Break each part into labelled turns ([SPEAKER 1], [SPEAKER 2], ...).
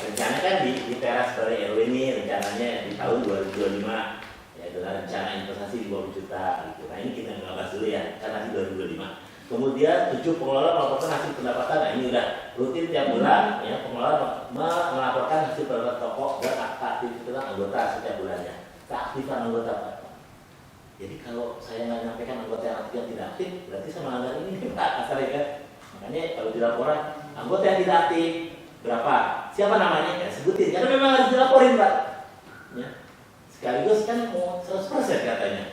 [SPEAKER 1] rencana kan di teras dari RW ini rencananya di tahun 2025 ya dengan rencana investasi di bawah juta gitu. Nah ini kita nggak bahas dulu ya karena di 2025. Kemudian 7 pengelola melaporkan hasil pendapatan. Nah ini udah rutin tiap bulan ya pengelola melaporkan hasil pendapatan toko dan aktivitas anggota setiap bulannya. Keaktifan anggota Pak. Jadi kalau saya nggak menyampaikan anggota yang tidak aktif, berarti saya melanggar ini Pak asalnya kan. Makanya kalau di laporan anggota yang tidak aktif berapa? Siapa namanya? Ya sebutin. Karena memang harus dilaporin Pak. Ya. Sekaligus kan mau 100% katanya.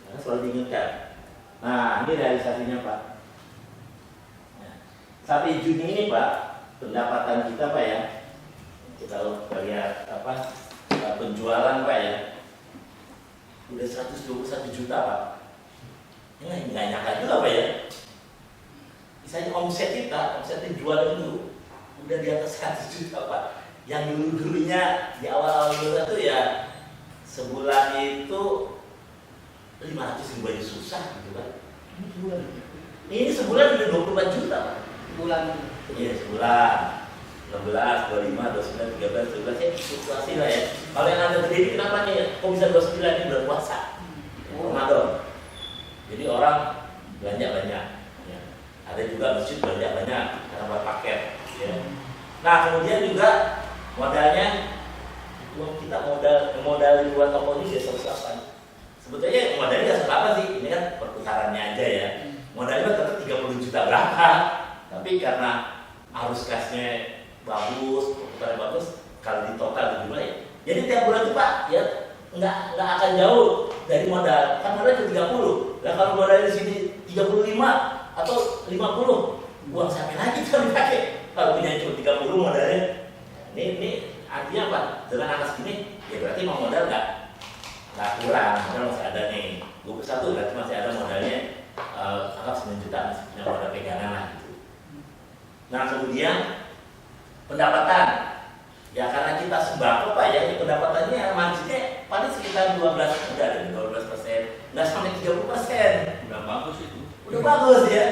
[SPEAKER 1] Karena selalu diingatkan. Nah ini realisasinya Pak. Ya. Sampai Juni ini Pak, pendapatan kita Pak ya. Kita lihat apa penjualan Pak ya. Udah 121 juta Pak. Ini nggak nyangka juga Pak ya. Misalnya omset kita, omset penjualan itu udah di atas 100 juta Pak. Yang dulunya di awal-awal itu ya sebulan itu 500 ribu aja susah gitu kan. Ini sebulan udah 24 juta Pak.
[SPEAKER 2] Bulan.
[SPEAKER 1] Iya sebulan. 16, 25, 29, 13, 17 ya fluktuasi lah ya. Kalau yang ada gede kenapa nih? Kok bisa 29 ini bulan puasa? Ramadan. Jadi orang belanja banyak. Ya. Ada juga masjid belanja banyak karena buat paket. Ya. Nah kemudian juga modalnya uang kita modal di dua toko ini dia 108. Sebetulnya modalnya nggak apa sih? Ini kan perputarannya aja ya. Modalnya tetap 30 juta berapa? Tapi karena arus kasnya bagus, perputaran bagus, kalau di total jumlah ya. Jadi tiap bulan itu Pak, ya nggak akan jauh dari modal. Kan modalnya 30. Nah kalau modalnya di sini 35 atau 50, uang sampai lagi kalau dipakai. Kalau punya cuma 30 modalnya, ini artinya apa? Dengan atas gini, ya berarti mau modal nggak kurang, modal masih ada nih. 21 berarti masih ada modalnya, anggap 9 juta masih punya modal pegangan lah gitu. Nah kemudian pendapatan, ya karena kita sembako Pak ya, pendapatannya marginnya paling sekitar 12%, nggak sampai 30%.
[SPEAKER 2] Udah bagus itu.
[SPEAKER 1] Udah bagus ya,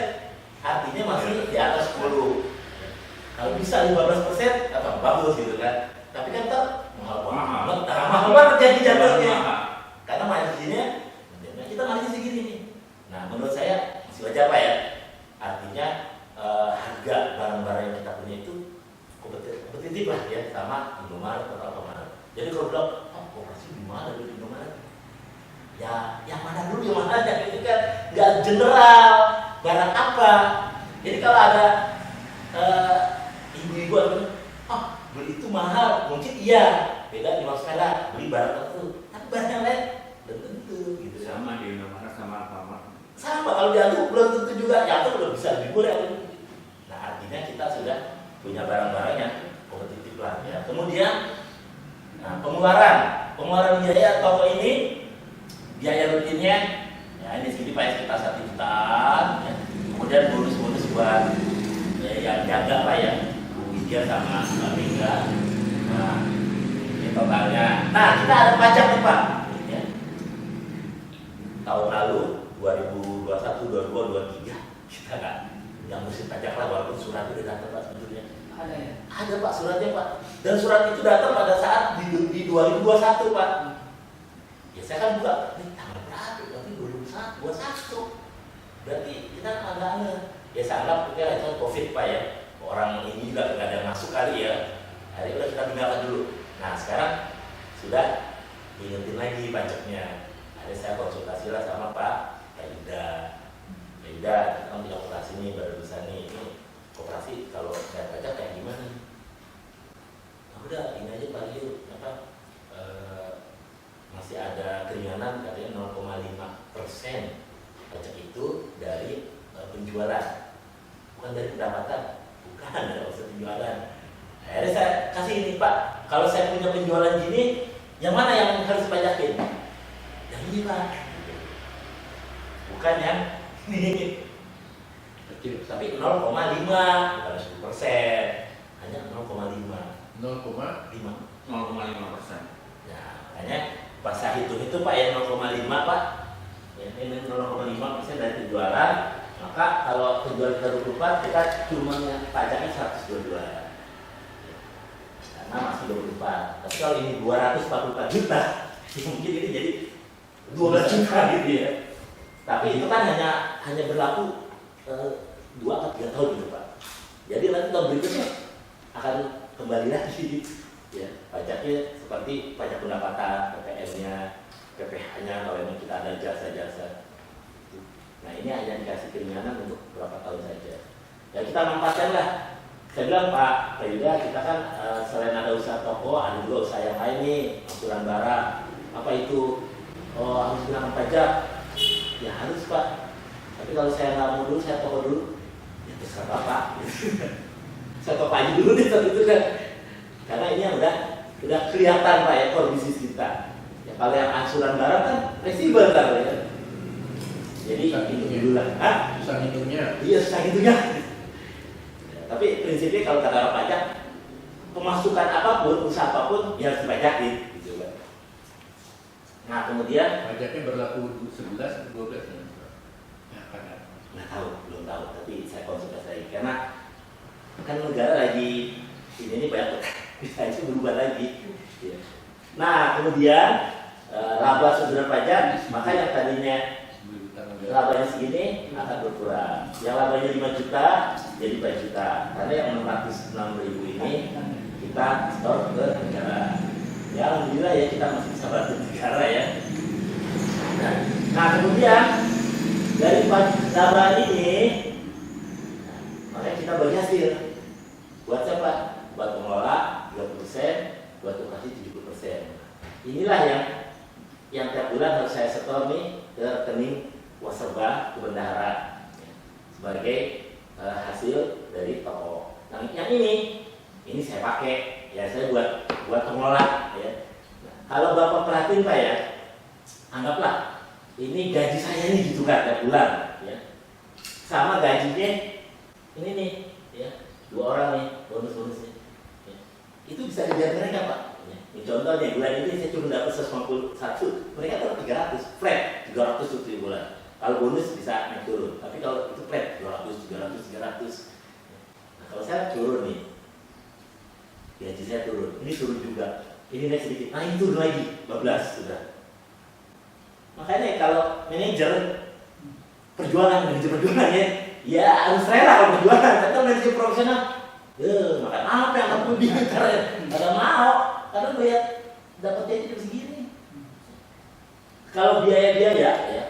[SPEAKER 1] artinya masih di atas 10. Kalau bisa 15%, apa bagus gitu kan. Tapi kan tetap mahal banget jadi jatuhnya. Karena marginnya, kita margin segini nih. Nah menurut saya masih wajar Pak ya. Artinya harga barang-barang yang kita punya itu kompetitif lah ya sama Indomaret atau Alfamart. Jadi kalau bilang, koperasi di mana dulu Indomaret? Ya yang mana dulu yang mana aja itu kan nggak general barang apa. Jadi kalau ada ibu-ibu yang beli itu mahal, mungkin iya beda di masalah beli barang tertentu, tapi barang yang lain belum tentu gitu.
[SPEAKER 2] Sama di Indomaret sama Alfamart.
[SPEAKER 1] Sama kalau jatuh belum tentu juga jatuh belum bisa lebih murah. Nah artinya kita sudah punya barang-barang yang kompetitif lah ya. Kemudian pengeluaran biaya toko ini biaya rutinnya ya ini segini Pak ya, sekitar 1 juta ya. Kemudian bonus-bonus buat ya, yang jaga Pak ya Widya sama Mbak Mega. Nah ini totalnya. Nah kita ada pajak nih Pak ya. Tahun lalu 2021, 2022, 2023 kita nggak ngurusin pajak lah walaupun surat itu datang Pak sebetulnya.
[SPEAKER 2] Ada ya?
[SPEAKER 1] Ada Pak suratnya Pak. Dan surat itu datang pada saat di 2021 Pak. Ya saya kan buka, ini tanggal berapa? Berarti 2021. Berarti kita agak aneh. Ya saya anggap itu COVID Pak ya. Orang ini juga nggak ada yang masuk kali ya. Hari udah kita tinggalkan dulu. Nah sekarang sudah diingetin lagi pajaknya. Ada saya konsultasi lah sama Pak Ida. Ida, kita kan di operasi ini baru bisa nih. Koperasi kalau saya pajak kayak gimana? Nah, udah ini aja Pak Liu masih ada keringanan katanya 0,5% pajak itu dari penjualan, bukan dari pendapatan, bukan dari omset penjualan. Akhirnya saya kasih ini Pak, kalau saya punya penjualan gini, yang mana yang harus pajakin? Yang ini Pak, bukan yang ini. Kecil, tapi 0,5 bukan 10%, hanya 0,5.
[SPEAKER 2] 0,5%.
[SPEAKER 1] Nah, makanya pas saya hitung itu Pak ya 0,5 Pak. Ya, ini 0,5% dari penjualan. Maka kalau penjualan kita 24, kita cuma pajaknya 122. 44. Tapi kalau ini 244 juta, mungkin ini jadi 12 juta gitu ya. Tapi itu kan hanya berlaku 2 atau 3 tahun gitu Pak. Jadi nanti tahun berikutnya akan kembali lagi ya pajaknya seperti pajak pendapatan, PPN-nya, PPh-nya kalau memang kita ada jasa-jasa. Nah ini hanya dikasih keringanan untuk berapa tahun saja. Ya kita manfaatkan lah. Saya bilang Pak Yuda, kita kan selain ada usaha toko, ada juga usaha yang lain nih, angsuran barang. Apa itu? Oh harus bilang pajak? Ya harus Pak. Tapi kalau saya nggak mau dulu, saya toko dulu. Ya terserah Bapak. Saya toko aja dulu nih saat itu kan. Karena ini yang udah kelihatan Pak ya core bisnis kita. Ya kalau yang angsuran barang kan fleksibel kan ya. Jadi itu dulu lah.
[SPEAKER 2] Susah hitungnya.
[SPEAKER 1] Iya susah hitungnya. Ya, tapi prinsipnya kalau kata orang pajak, pemasukan apapun, usaha apapun, ya harus dipajakin. Gitu kan. Nah kemudian
[SPEAKER 2] Pajaknya berlaku 11 atau 12 ya? Ya kan.
[SPEAKER 1] nggak tahu, belum tahu. Tapi saya konsultasi lagi karena kan negara lagi ini banyak bisa itu berubah lagi. Ya. Nah kemudian laba sumber pajak, maka yang tadinya labanya segini akan berkurang. Yang labanya 5 juta jadi 4 juta. Karena yang 606.000 ini kita store ke negara. Ya alhamdulillah ya kita masih bisa bantu negara ya. Nah kemudian dari laba ini, makanya kita bagi hasil. Buat siapa? Buat pengelola 30%, buat operasi 70%. Inilah yang tiap bulan harus saya setor nih ke rekening Wasserba ke bendahara sebagai hasil dari toko. Nah yang ini saya pakai ya saya buat pengelola ya. Nah, kalau Bapak perhatiin Pak ya, anggaplah ini gaji saya nih gitu kan tiap bulan ya. Sama gajinya ini nih ya, 2 orang nih bonus-bonusnya. Ya. Itu bisa dilihat mereka Pak. Ya. Ini contohnya bulan ini saya cuma dapat 151, mereka dapat 300 flat 300 setiap bulan. Kalau bonus bisa naik turun, tapi kalau itu flat 200, 300, 300. Nah, kalau saya turun nih, gaji saya turun, ini turun juga, ini naik sedikit, nah ini turun lagi, 12 sudah. Makanya kalau manajer perjuangan ya harus rela kalau perjuangan. Atau manajer profesional, makan apa yang kamu bikin karena mau, karena lihat dapatnya itu segini. Kalau biaya-biaya ya.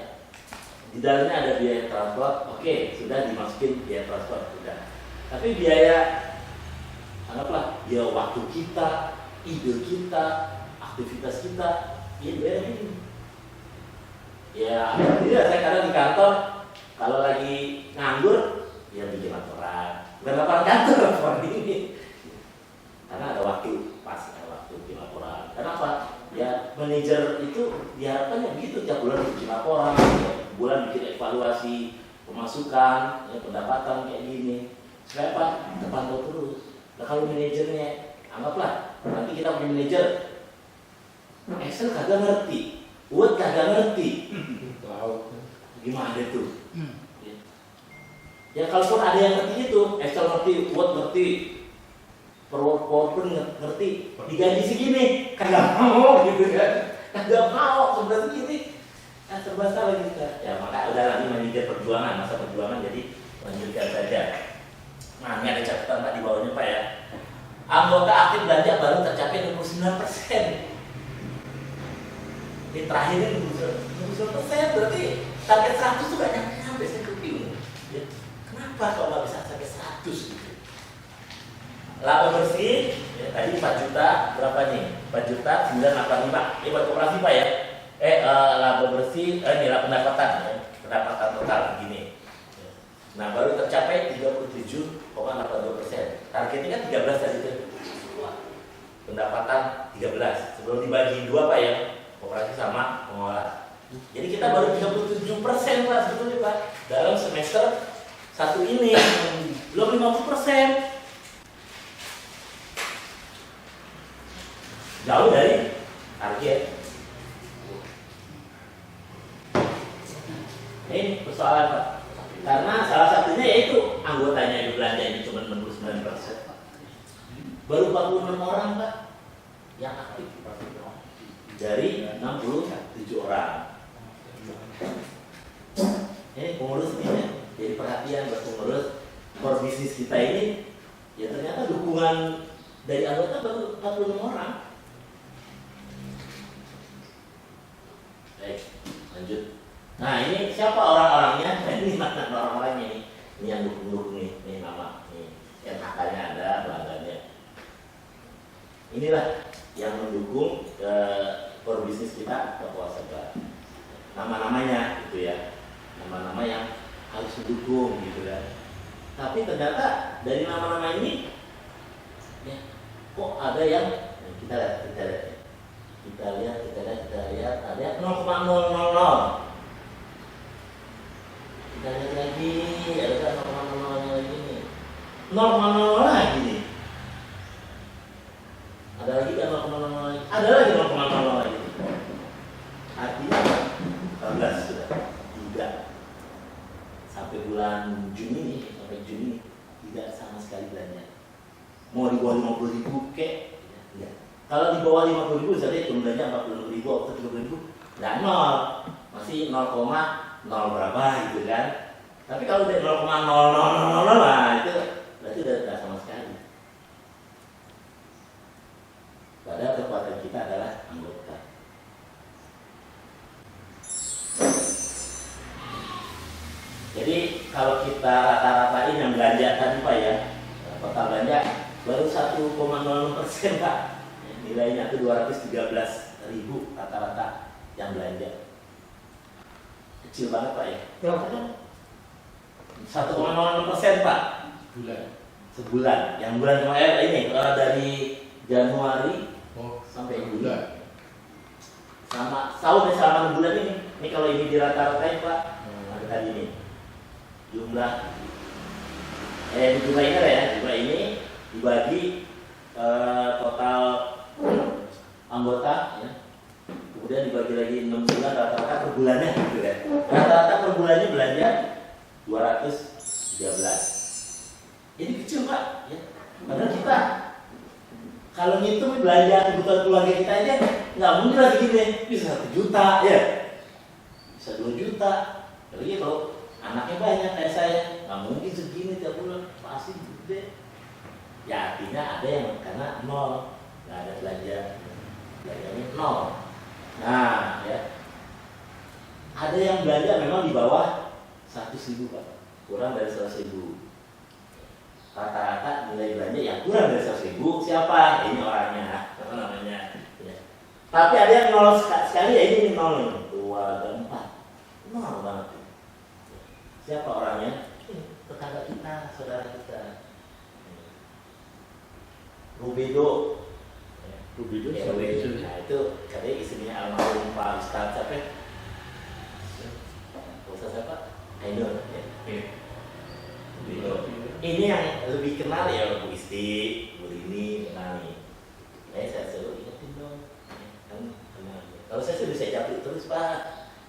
[SPEAKER 1] Di dalamnya ada biaya transport, oke, sudah dimasukin biaya transport, sudah. Tapi biaya, anggaplah biaya waktu kita, ide kita, aktivitas kita, ya biaya ini. Ya, tidak saya kadang di kantor, kalau lagi nganggur, ya bikin laporan. Bukan laporan kantor, laporan ini. Karena ada waktu, pas ada waktu bikin laporan. Kenapa? Ya manajer itu diharapkan begitu tiap bulan bikin laporan. Bulan bikin evaluasi pemasukan, ya, pendapatan kayak gini. Supaya apa? Terpantau terus. Nah kalau manajernya, anggaplah nanti kita punya manajer, Excel kagak ngerti, Word kagak ngerti, gimana itu? Ya kalaupun ada yang ngerti itu, Excel ngerti, Word ngerti, PowerPoint ngerti, digaji segini, kagak mau gitu kan? Kagak mau sebenarnya segini. Nah, serba salah kita. Ya maka udah lagi manajer perjuangan, masa perjuangan jadi lanjutkan saja. Nah ini ada catatan Pak di bawahnya Pak ya. Anggota aktif belanja baru tercapai 69%. Ini terakhir ini 69%, berarti target 100 itu gak nyampe saya bingung. Ya, kenapa kok nggak bisa sampai 100 gitu? Laba bersih, ya, tadi 4 juta, berapa nih? 4 juta 985. Ini buat koperasi Pak ya. Laba bersih, nilai pendapatan ya. Pendapatan total begini. Nah baru tercapai 37,82%. Targetnya kan 13 tadi itu. Pendapatan 13. Sebelum dibagi 2 Pak ya, koperasi sama pengelola. Jadi kita baru 37% Pak sebetulnya Pak. Dalam semester 1 ini belum 50%. Jauh dari target. Ini persoalan Pak. Karena salah satunya yaitu anggotanya yang belanja ini cuma 69%. Baru 46 orang Pak. yang aktif dari 67 orang. Ini pengurus nih ya. Jadi perhatian buat pengurus core bisnis kita ini, ya ternyata dukungan dari anggota baru 46 orang. Baik, lanjut. Nah ini siapa orang-orangnya? Ini mana orang-orangnya nih? Ini yang dukung-dukung nih, ini nama, nih NHK-nya ada, pelanggannya. Inilah yang mendukung core bisnis kita ke Puasaba. Nama-namanya gitu ya, nama-nama yang harus mendukung gitu kan. Tapi ternyata dari nama-nama ini, ya, kok ada yang kita lihat ada 0,000. Kita lihat lagi ada 0,0 lagi nih, 0,0 lagi nih. Ada lagi kan 0,0 lagi, ada lagi 0,0 lagi. Artinya 14 sudah 3 sampai bulan Juni nih, sampai Juni tidak sama sekali belanja. Mau di bawah 50.000 kek, ya. Kalau di bawah 50.000 jadi cuma belanja 40.000 atau 30.000, nggak nol, masih 0,0 berapa gitu kan. Tapi kalau dari 0,0000 lah itu berarti udah sama sekali. Padahal kekuatan kita adalah anggota. Jadi kalau kita rata-ratain yang belanja tadi Pak ya, total belanja baru 1,06% Pak. Nilainya itu 213.000 rata-rata yang belanja. Kecil banget Pak ya. Berapa kan? 1,06% Pak. Sebulan. Yang bulan kemarin ini dari Januari sampai bulan. Sama tahun selama 6 bulan ini. Ini kalau ini dirata-ratain Pak, ada tadi ini. Jumlah ini lah ya, jumlah ini dibagi total anggota ya. Kemudian dibagi lagi 6 bulan rata-rata per bulannya gitu kan. Rata-rata per bulannya belanja 213. Ini kecil Pak ya. Padahal kita kalau ngitung belanja kebutuhan keluarga kita aja nggak mungkin lagi gini, bisa 1 juta ya, bisa 2 juta. Jadi kalau anaknya banyak kayak saya, nggak mungkin segini tiap bulan, pasti gede. Ya artinya ada yang karena nol, nggak ada belanjanya nol. Nah ya, ada yang belanja memang di bawah 100.000 Pak, kurang dari 100.000. Rata-rata nilai belanja yang kurang dari 100.000 siapa? Ini orangnya, apa namanya? Ya. Tapi ada yang nol sekali ya, ini nol, 2 dan 4, nol banget. Siapa orangnya? Tetangga kita, saudara kita. Rubido. Nah itu katanya istrinya almarhum Pak Ustadz siapa? Ustadz siapa? Ainur. Ini yang lebih kenal ya Bu Isti, Bu Rini kenal nih. Saya selalu ingetin dong. Kalau saya sudah saya japri terus Pak,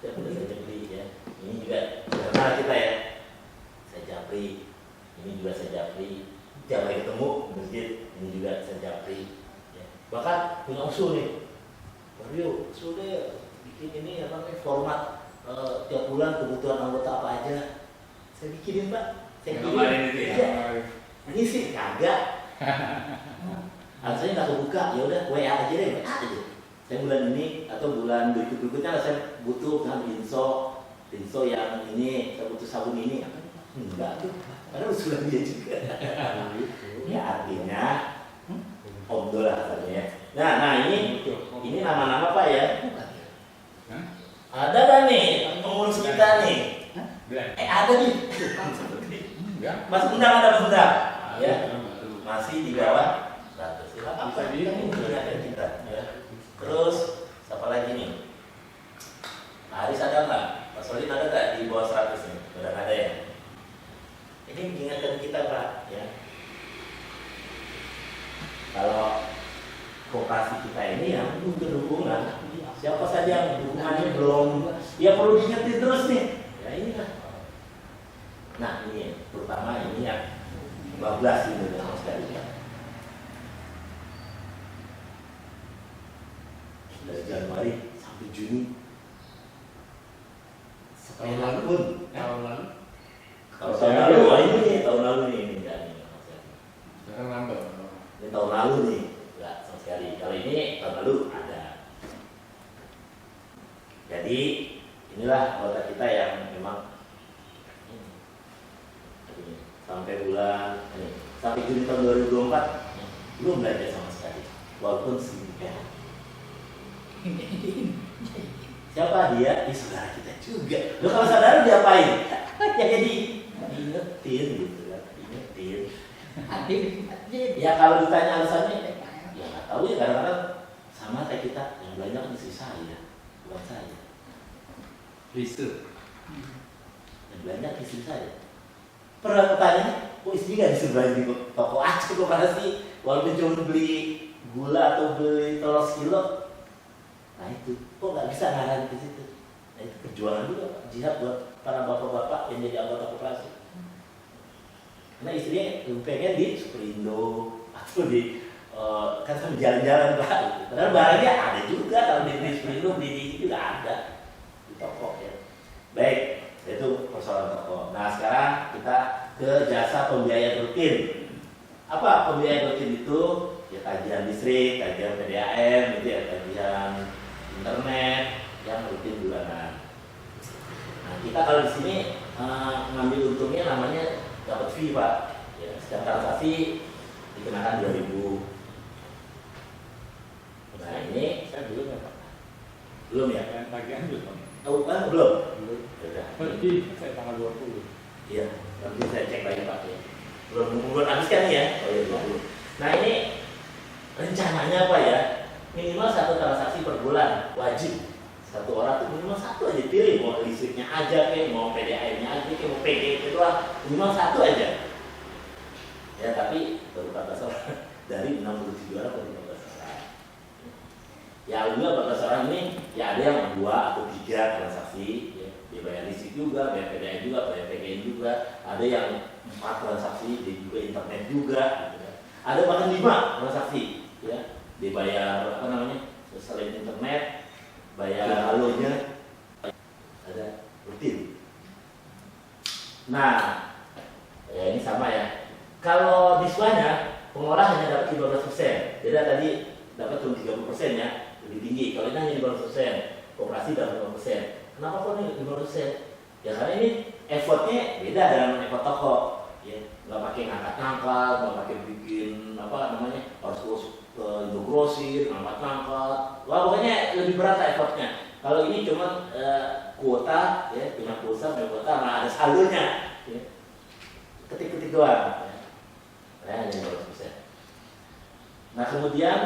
[SPEAKER 1] saya sudah saya japri ya. Ini juga kenal kita ya. Saya japri, ini juga saya japri. Tiap hari ketemu di masjid, ini juga saya japri. Ya. Bahkan punya usul nih. Wario, usul deh bikin ini apa namanya format tiap bulan kebutuhan anggota apa aja. Saya bikinin Pak. Saya kirim. Ya. Ini sih kagak. Alasannya nggak kebuka, ya udah WA aja deh, WA aja. Saya bulan ini atau bulan berikutnya saya butuh kan Rinso yang ini, saya butuh sabun ini. Enggak tuh, karena usulan dia juga. Ya artinya omdo lah katanya. Nah ini nama-nama Pak ya. Ada kan nih pengurus kita nih? Ada nih. Mas undang ada Mas undang? Ya, masih di bawah 100. Silakan Pak ini kita. Ya. Terus siapa lagi nih? Haris ada nggak? Pak Solid ada nggak di bawah 100 nih? Udah ada ya? Ini mengingatkan kita Pak ya. Kalau koperasi kita ini yang butuh dukungan, siapa saja yang dukungannya belum, ya perlu diingetin terus nih. Ya ini lah. Nah ini terutama ini yang 15 ini sama sekali ya. dari Januari sampai Juni.
[SPEAKER 2] Tahun lalu
[SPEAKER 1] pun
[SPEAKER 2] tahun lalu
[SPEAKER 1] kalau tahun lalu, wah ini nih, tahun lalu nih, ini enggak nih sama sekali.
[SPEAKER 2] sekarang nambah.
[SPEAKER 1] Ini tahun lalu nih, enggak sama sekali. Kalau ini tahun lalu ada. Jadi inilah anggota kita yang memang sampai bulan ini, sampai Juni tahun 2024 belum belanja sama sekali, walaupun signifikan. Siapa dia? Ya saudara kita juga. Loh kalau saudara diapain? Ya jadi ingetin gitu kan, ingetin. Ya kalau ditanya alasannya, ya nggak tahu ya, kadang-kadang sama kayak kita yang belanja kan istri saya, bukan saya.
[SPEAKER 2] Riset.
[SPEAKER 1] Yang belanja istri saya. Pernah bertanya, kok istri nggak disuruh belanja di toko aja kok, mana sih? Walaupun cuma beli gula atau beli telur sekilo. Nah itu, kok nggak bisa ngarahin ke situ? Nah itu perjuangan juga, jihad buat para bapak-bapak yang jadi anggota koperasi. Karena istrinya pengen di Superindo atau di kan sambil jalan-jalan Pak. Karena barangnya ada juga, kalau di Superindo di juga ada di toko ya. Baik, itu persoalan toko. Nah sekarang kita ke jasa pembiayaan rutin. Apa pembiayaan rutin itu? Ya kajian listrik, kajian PDAM, gitu ya, kajian internet yang rutin bulanan. Nah kita kalau di sini ngambil untungnya namanya dapat fee Pak. Ya, setiap transaksi dikenakan 2.000. Nah ini
[SPEAKER 2] Saya belum ya Pak.
[SPEAKER 1] belum ya?
[SPEAKER 2] Yang tagihan belum.
[SPEAKER 1] Oh kan belum.
[SPEAKER 2] Belum.
[SPEAKER 1] Sudah.
[SPEAKER 2] Pergi saya tanggal 20.
[SPEAKER 1] Iya, nanti saya cek lagi Pak ya. Belum habis kan ya? Oh iya 20. Nah ini rencananya apa ya? Minimal 1 transaksi per bulan wajib. Satu orang tuh minimal 1 aja, pilih mau listriknya aja kayak mau PDAM-nya aja kayak mau PG itu lah, minimal 1 aja. Ya tapi baru 14 orang dari 67 orang baru 14 orang. Ya alhamdulillah 14 orang ini ya ada yang 2 atau 3 transaksi, ya. Dia bayar listrik juga, bayar PDAM juga, bayar PGN juga. Ada yang 4 transaksi, dia juga internet juga. Gitu. Ada bahkan 5 transaksi, ya. Dia bayar apa namanya selain internet, bayar halonya, ada rutin. Nah, ya ini sama ya. Kalau diswanya pengolah hanya dapat 15%, jadi tadi dapat cuma 30% ya, lebih tinggi. Kalau ini hanya 15%, koperasi dapat 5%. Kenapa kok ini 5%? Ya karena ini effortnya beda dengan effort toko. Ya, nggak pakai ngangkat-ngangkat, nggak pakai bikin apa namanya harus ke Indogrosir, ngangkat-ngangkat. Wah pokoknya lebih berat lah effortnya. Kalau ini cuma kuota, ya punya pulsa, punya kuota, nah ada saldonya. Ya. Ketik-ketik doang. Ya, hanya 15%. Nah kemudian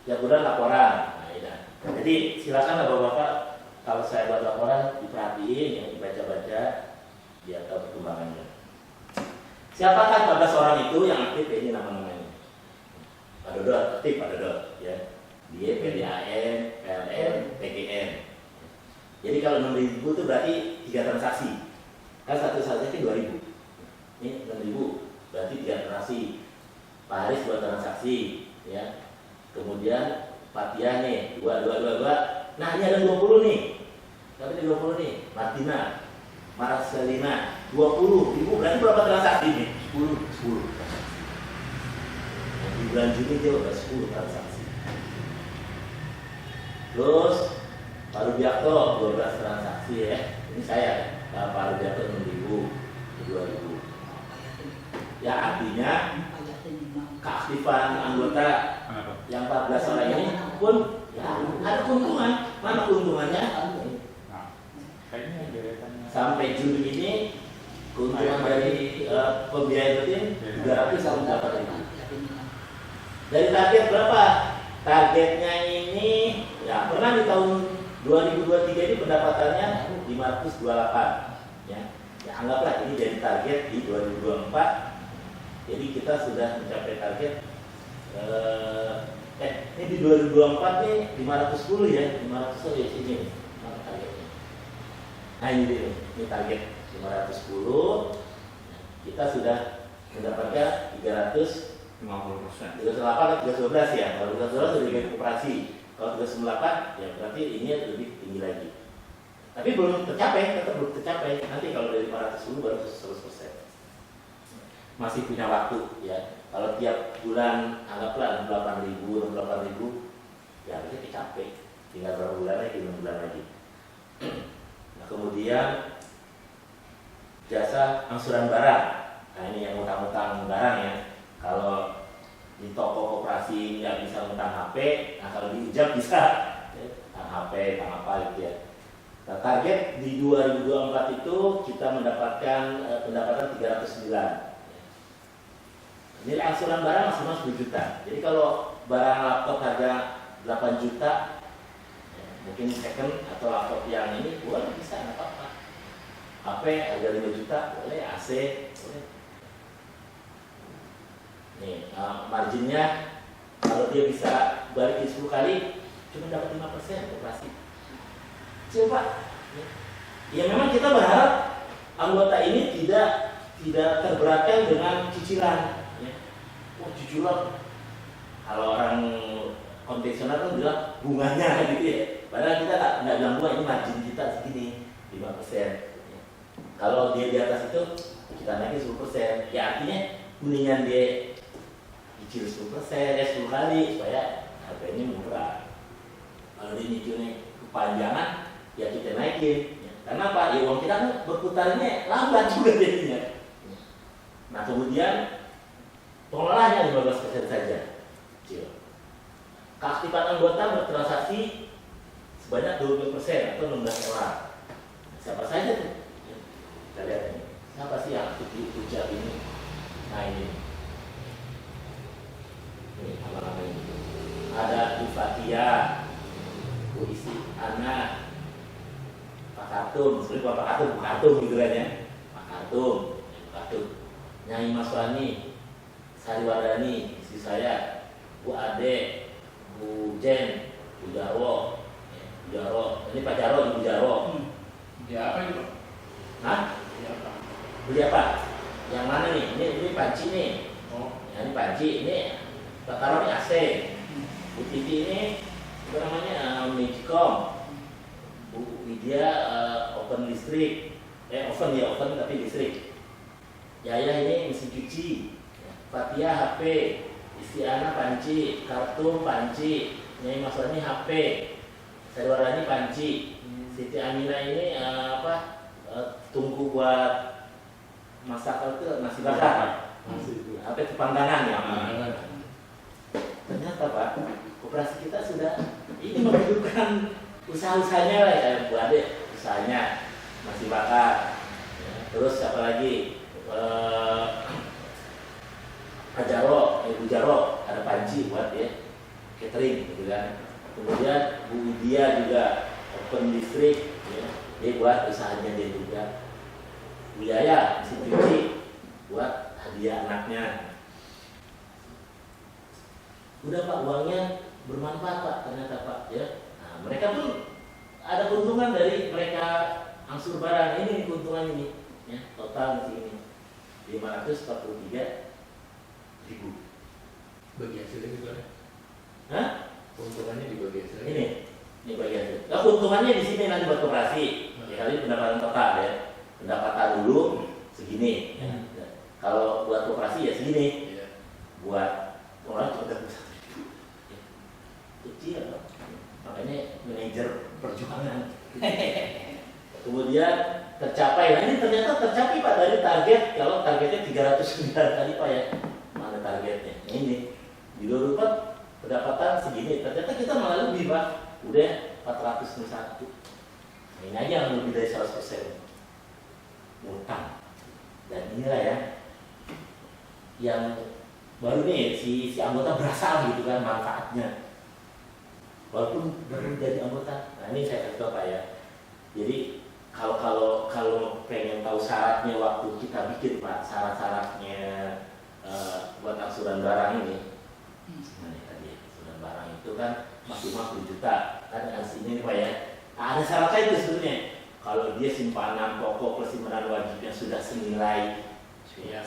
[SPEAKER 1] tiap bulan laporan. Nah, ya. Jadi silakan bapak-bapak kalau saya buat laporan diperhatiin, ya dibaca-baca, biar tahu perkembangannya. Siapakah 14 orang itu yang aktif? Ini nama-namanya. Pak Dodot, aktif Pak Dodot, ya. Dia PDAM, PLN, PGN. Jadi kalau 6.000 itu berarti 3 transaksi. Kan satu transaksi 2.000. Ini 6.000, berarti 3 transaksi. Pak Haris 2 transaksi, ya. Kemudian Pak Tia nih, 2. Nah ini ada 20 nih. Tapi ada 20 nih. Martina, Marcelina, 20.000 berarti berapa transaksi nih? 10 transaksi. Nah, di bulan Juni dia udah 10 transaksi. Terus Pak Rubiakto 12 transaksi ya. Ini saya, Pak Rubiakto 6.000, 2.000. Ya artinya keaktifan anggota yang 14 orang ini pun ya, ada keuntungan. Mana keuntungannya? Sampai Juni ini keuntungan dari pembiayaan rutin 380.000. Dari target berapa? Targetnya ini ya pernah di tahun 2023 ini pendapatannya 528 ya. Ya anggaplah ini jadi target di 2024. Jadi kita sudah mencapai target ini di 2024 nih 510 ya, 510 ya sini nih. Mana targetnya? Nah ini target 510. Kita sudah mendapatkan 380
[SPEAKER 2] 50%.
[SPEAKER 1] 308 atau 312 ya. Kalau 312 lebih baik koperasi. Kalau 398 ya berarti ini lebih tinggi lagi. Tapi belum tercapai, tetap belum tercapai. Nanti kalau dari 410 baru 100%. Masih punya waktu ya. Kalau tiap bulan anggaplah 68.000, 68.000 ya berarti tercapai. Tinggal berapa bulan lagi, 6 bulan lagi. Nah kemudian jasa angsuran barang. Nah ini yang utang-utang barang ya. Kalau di toko koperasi nggak bisa ngutang HP, nah kalau di Ijab bisa ya, ngutang HP, ngutang apa gitu ya. Nah, target di 2024 itu kita mendapatkan pendapatan 309. Nilai angsuran barang maksimal 10 juta. Jadi kalau barang laptop harga 8 juta, ya, mungkin second atau laptop yang ini boleh bisa nggak apa-apa. HP harga 5 juta boleh, AC boleh. Nih, marginnya kalau dia bisa balikin 10 kali cuma dapat 5% koperasi. Coba. Ya memang kita berharap anggota ini tidak terberatkan dengan cicilan. Ya. Oh cicilan. Kalau orang konvensional kan bilang bunganya gitu ya. Padahal kita nggak bilang bunga, ini margin kita segini 5%. Ya. Kalau dia di atas itu kita naikin 10%. Ya artinya mendingan dia cicil 10%, 10 kali supaya harganya murah. Kalau dia nyicilnya kepanjangan, ya kita naikin. Ya. Karena apa? Ya uang kita kan berputarnya lambat juga jadinya. Nah kemudian pengelolanya 15% saja. Cil. Keaktifan anggota bertransaksi sebanyak 20% atau 16 orang. Siapa saja tuh? Ya. Kita lihat ini. Siapa sih yang aktif di Ujab ini? Nah ini. Ini apa ini? Ada Ifatia, Bu Isi Ana, Pak Kartum, sebenarnya Pak Kartum gitu kan ya. Pak Kartum, Nyai Maswani, Sariwardani, istri saya, Bu Ade, Bu Jen, Bu Jarwo, ini Pak Jarwo, Ibu Jarwo.
[SPEAKER 2] Dia apa itu?
[SPEAKER 1] Hah?
[SPEAKER 2] Dia apa?
[SPEAKER 1] Beli apa? Yang mana nih? Ini panci nih.
[SPEAKER 2] Oh,
[SPEAKER 1] Ya, ini panci, ini Pak Taruh ini AC. Bu Titi ini apa namanya Magicom. Bu Widya oven listrik. Oven tapi listrik. Yaya ini mesin cuci. Fatia HP. Istiana panci. Kartum panci. Nyai Masrani HP. Sariwardani panci. Siti Amina ini tungku buat masak itu nasi bakar. Apa itu panggangan ya? Ternyata Pak, koperasi kita sudah ini menghidupkan usaha-usahanya lah ya, Bu Ade usahanya nasi bakar. Ya, terus apa lagi? Pak Jarwo, Ibu Jarwo ada panci buat ya catering gitu kan. Kemudian Bu Widya juga open listrik, ya, dia buat usahanya dia juga. Bu Yaya mesin cuci buat hadiah anaknya. Udah Pak, uangnya bermanfaat Pak ternyata Pak ya. Nah, mereka pun ada keuntungan dari mereka angsur barang ini, keuntungan ini ya, total mesti ini 543.000.
[SPEAKER 2] bagi hasilnya gitu ya?
[SPEAKER 1] Hah?
[SPEAKER 2] Keuntungannya di bagi hasilnya?
[SPEAKER 1] Ini bagian itu. Nah, keuntungannya di sini nanti buat koperasi. Ya kali pendapatan total ya. Pendapatan dulu segini. Ya. Kalau buat koperasi ya segini.
[SPEAKER 2] Iya.
[SPEAKER 1] Buat orang cuma dapat 1.000. Kecil loh. Makanya manajer perjuangan. Kemudian tercapai. Nah ini ternyata tercapai Pak dari target. Kalau targetnya 309 tadi Pak ya. Mana targetnya? Ini di 2004 pendapatan segini. Ternyata kita malah lebih Pak. Udah 401. Nah, ini aja yang lebih dari 100% utang. Dan inilah ya yang baru nih si anggota berasa gitu kan manfaatnya. Walaupun baru jadi anggota. Nah ini saya kasih tahu Pak ya. Jadi kalau pengen tahu syaratnya waktu kita bikin Pak, syarat-syaratnya buat angsuran barang ini. Nah ini tadi angsuran barang itu kan maksimal 10 juta. Kan aslinya Pak ya. Nah, ada syaratnya itu sebenarnya. Kalau dia simpanan pokok plus simpanan wajibnya sudah senilai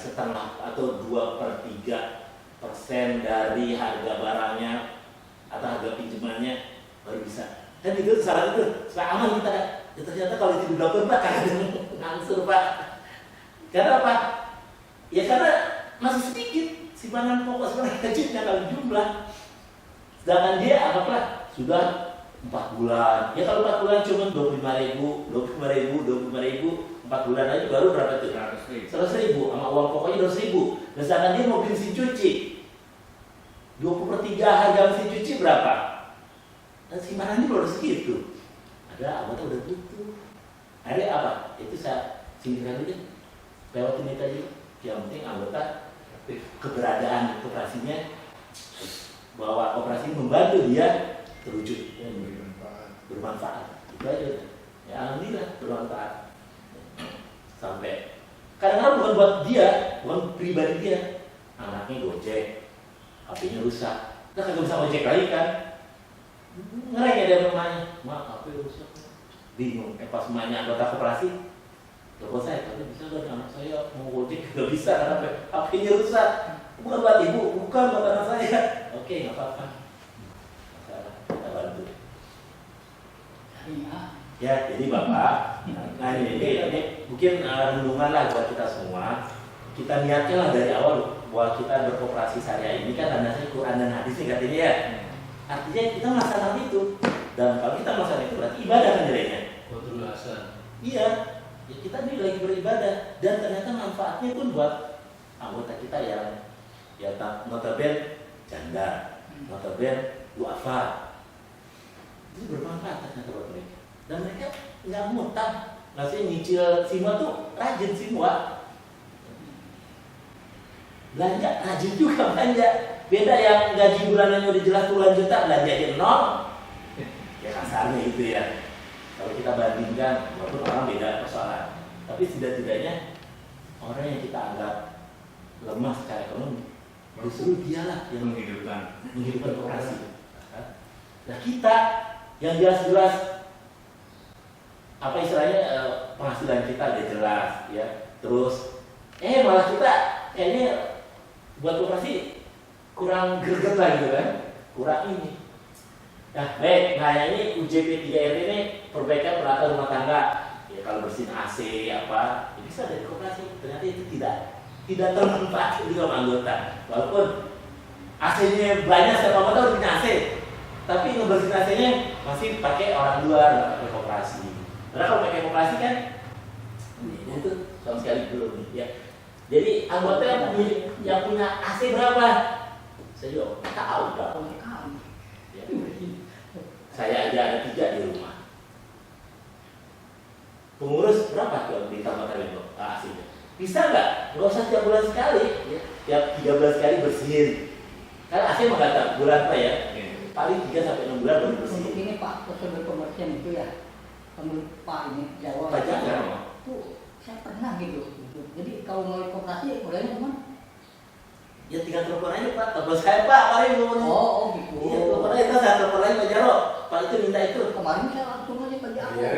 [SPEAKER 1] setengah atau 2/3 persen dari harga barangnya atau harga pinjamannya baru bisa. Kan itu saran itu, supaya aman kita kan. Ya, ternyata kalau itu dilakukan Pak, kadang ngangsur Pak. Karena apa? Ya karena masih sedikit simpanan pokok sekarang kecilnya kalau jumlah. Sedangkan dia apakah sudah 4 bulan. Ya kalau 4 bulan cuma 25.000, 4 bulan aja baru berapa tuh? 100.000 sama uang pokoknya 200.000. Nah, sedangkan dia mau mesin cuci 20/3 harga mesin cuci berapa? Dan simpanannya baru segitu. Ada anggota udah butuh. Ada apa? Itu saya singkirkan dulu deh. Lewatin itu aja. Yang penting anggota keberadaan operasinya, bahwa operasi membantu dia terwujud, bermanfaat. Itu aja. Ya alhamdulillah bermanfaat. Sampai kadang-kadang bukan buat dia, bukan pribadi dia. Anaknya gojek, HP-nya rusak. Kita kagak bisa ngojek lagi kan? Ngereng ya dia rumahnya, mak HP rusak. Bingung. Pas semuanya anggota koperasi, telepon saya, tapi bisa nggak anak saya mau gojek? Nggak bisa karena HP-nya rusak. Bukan buat ibu, bukan buat anak saya. Oke, nggak apa-apa. Masalah, kita bantu. Ya, jadi Bapak, nah ini mungkin renungan lah buat kita semua. Kita niatnya lah dari awal bahwa kita berkooperasi syariah ini kan landasannya Quran dan hadis nih katanya ya. Artinya kita melaksanakan itu. Dan kalau kita melaksanakan itu berarti ibadah kan jadinya.
[SPEAKER 2] Betul Hasan.
[SPEAKER 1] Iya, ya kita ini lagi beribadah dan ternyata manfaatnya pun buat anggota kita yang ya notabene janda, notabene duafa. Itu bermanfaat ternyata buat mereka. Dan mereka nggak ngutang, ngasih nyicil semua tuh rajin semua. Belanja rajin juga belanja. Beda yang gaji bulanannya udah jelas puluhan juta, belanjanya nol. Ya kasarnya itu ya. Kalau kita bandingkan, walaupun orang beda persoalan, tapi setidaknya orang yang kita anggap lemah secara ekonomi, justru dialah yang menghidupkan operasi. Nah kita yang jelas-jelas apa istilahnya penghasilan kita udah jelas ya, terus malah kita kayaknya buat operasi kurang greget lah gitu kan, kurang ini. Nah baik, nah ini UJP 3R ini perbaikan peralatan rumah tangga ya, kalau bersihin AC apa ya bisa dari koperasi. Ternyata itu tidak termanfaat juga sama anggota, walaupun AC-nya banyak, setiap anggota udah punya AC, tapi ngebersihin AC-nya masih pakai orang luar, nggak pakai koperasi. Karena kalau pakai koperasi kan itu sama sekali belum ya. Jadi anggota yang punya AC berapa? Saya juga tahu berapa. Ya. Saya aja ada 3 di rumah. Pengurus berapa tuh ditambah kalian AC-nya? Bisa nggak? Nggak usah tiap bulan sekali, ya. Tiap 3 bulan sekali bersihin. Karena AC mah nggak tahu bulan apa ya. Paling 3-6 bulan baru bersihin.
[SPEAKER 3] Untuk ini Pak, prosedur pembersihan itu ya. Menurut Pak ini Jawa.
[SPEAKER 1] Pak Jawa.
[SPEAKER 3] Tuh saya pernah gitu. Jadi kalau mau koperasi bolehnya kemana?
[SPEAKER 1] Ya tinggal telepon aja Pak, telepon saya Pak, paling ngomongnya.
[SPEAKER 3] Oh gitu.
[SPEAKER 1] Iya, telepon aja, saya telepon lagi Pak Jaro. Pak itu minta itu.
[SPEAKER 3] Kemarin saya langsung aja ke Jawa.
[SPEAKER 2] Iya.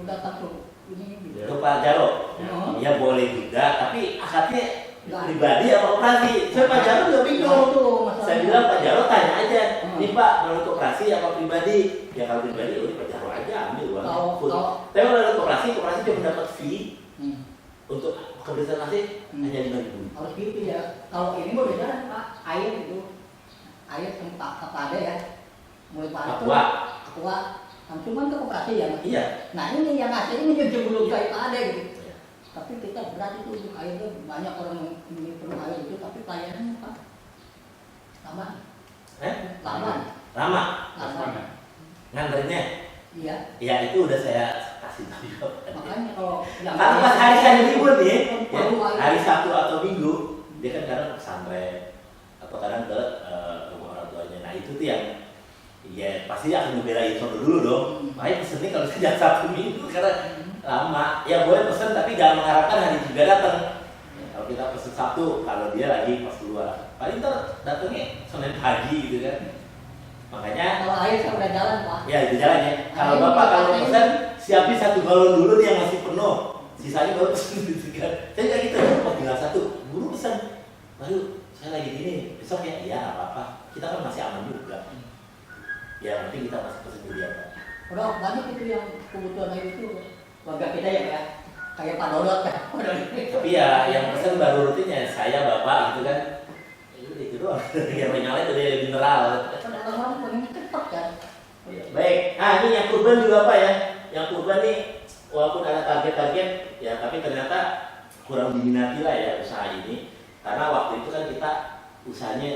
[SPEAKER 3] Datang ke ini gitu.
[SPEAKER 1] Ke Pak Jaro.
[SPEAKER 3] Oh.
[SPEAKER 1] Ya boleh juga, tapi akadnya pribadi apa operasi? Saya Pak Jaro juga bingung. Saya bilang Pak Jaro tanya aja, nih Pak mau koperasi apa pribadi? Ya kalau pribadi, udah Pak Jaro aja ambil uang. Tapi kalau ada koperasi cuma dapat fee untuk kebersihan AC hanya 5.000.
[SPEAKER 3] Harus gitu ya. Kalau ini mau beda Pak, air itu, air tempat apa ada ya, mulai Pak ketua, cuma ke koperasi ya.
[SPEAKER 1] Iya.
[SPEAKER 3] Nah ini yang AC ini juga belum kayak ada gitu. Tapi kita berat itu untuk airnya, banyak orang yang ini perlu air itu, tapi pelayanannya Pak lama.
[SPEAKER 1] Lama.
[SPEAKER 3] Lama.
[SPEAKER 1] Nganterinnya?
[SPEAKER 3] Iya.
[SPEAKER 1] Ya itu udah saya kasih tahu.
[SPEAKER 3] Makanya kalau
[SPEAKER 1] Kalau pas hari libur nih, ya, hari Sabtu atau Minggu, dia kan kadang ke pesantren atau kadang ke rumah orang tuanya. Nah itu tuh yang ya pasti akan membelain sono dulu dong. Makanya pesennya kalau sejak Sabtu Minggu karena lama. Ya boleh pesen tapi jangan mengharapkan hari juga datang. Kalau kita pesen Sabtu, kalau dia lagi pas keluar, paling ntar datangnya Senin pagi gitu kan. Makanya
[SPEAKER 3] kalau air saya udah jalan Pak.
[SPEAKER 1] ya itu jalan ya. Kalau Bapak kalau pesan siapin 1 galon dulu nih yang masih penuh, sisanya baru pesen gitu kan. Saya kayak gitu, oh tinggal 1, buru pesan, lalu saya lagi gini, besok ya, iya nggak apa-apa. Kita kan masih aman juga. Ya nanti kita masih pesen dia Pak.
[SPEAKER 3] Udah banyak itu yang kebutuhan air itu warga kita ya Pak ya. Kayak Pak Dodot kan.
[SPEAKER 1] Tapi ya yang pesen baru rutinnya saya bapak gitu kan. Itu doang. Yang lain itu dia mineral.
[SPEAKER 3] Orang-orang pengen cepat kan.
[SPEAKER 1] Baik, ini yang kurban juga Pak ya. Yang kurban nih walaupun ada target-target ya tapi ternyata kurang diminati lah ya usaha ini. Karena waktu itu kan kita usahanya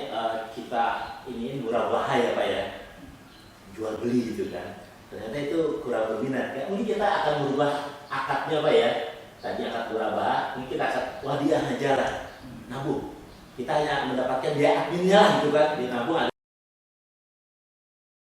[SPEAKER 1] kita ini murah bahaya Pak ya. Jual beli gitu kan. Ternyata itu kurang berminat. Ya, mungkin kita akan merubah akadnya Pak ya. Tadi akad murabah, mungkin kita akad wadiah aja lah. Nabung. Kita hanya mendapatkan biaya adminnya lah gitu kan. Di nabung ada